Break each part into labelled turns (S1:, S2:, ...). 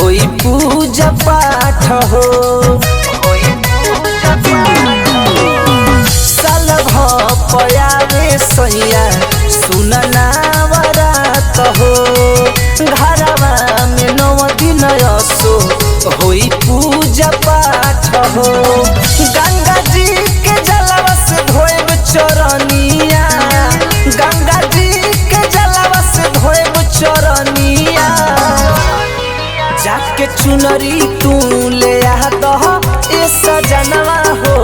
S1: होई पूजा पाठ हो। साल भपयावे सैया सुन नवरात हो। घरवा में 9 दिन असो होई पूजा पाठ हो। गंगा जी के जलवा से धोएब चरनिया, गंगा जी के जलवा से धोएब चरनिया। जाके चुनरी तू ले आ दह ए सजनवा हो।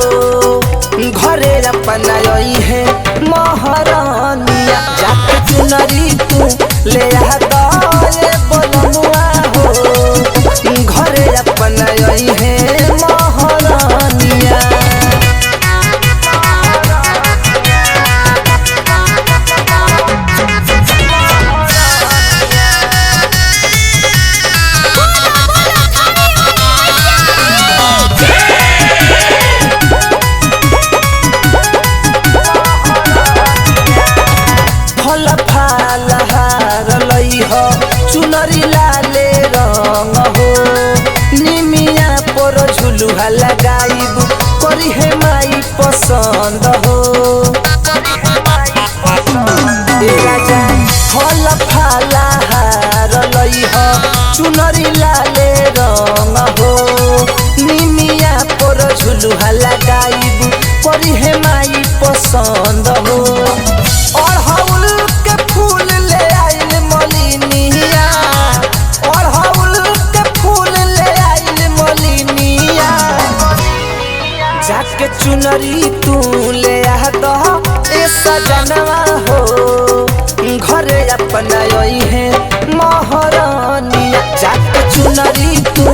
S1: घरे अपना आई है महारानिया। जाके चुनरी तू ले आ दह ए बलनुआ हो। घरे अपना आई है महारानिया। फल फाल हार लई हो चुनरी लाले रंग हो। निमिया पर झुलुहा लगाइब करी है माई पसंद हो। फल फाल हार लई हो चुनरी लाले रंग हो। निमिया पर झुलुहा लगाइब करी है माई पसंद हो। जाके चुनरी तू ले आ दह ए सजनवा हो। घरे अपना आई है महारानिया। जाके चुनरी तू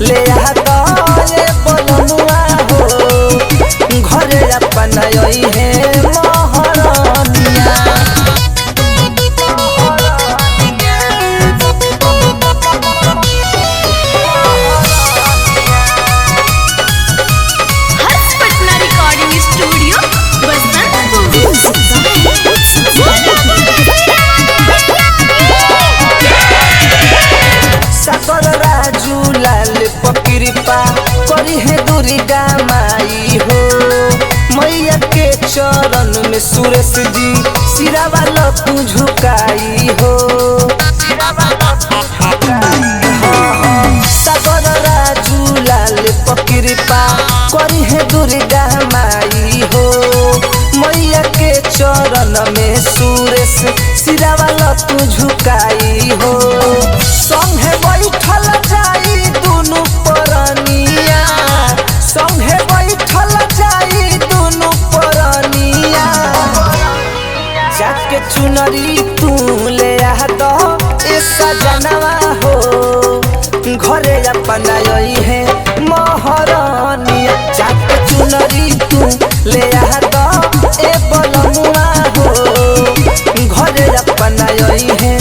S1: ले आ दह ए बलनुआ हो। घरे अपना आई है महारानिया। सागर राजू लाल पकिरपा करी है दुर्गा माई हो। मैया के चरण में सुरेश जी सिरावा लपू झुकाई हो। सागर राजू लाल पकिरपा करी है दुर्गा माई हो। मैया के चरण में सुरेश सिरावा लपू झुकाई हो। संगे बैठल जाई दुनु परनिया, संगे बैठल जाई दुनु परनिया। जाके चुनरी तू ले आ दह ए सजनवा हो। घरे अपना आई है महारानिया। जाके चुनरी तू ले आ दह ए बलनुआ हो। घरे अपना आई है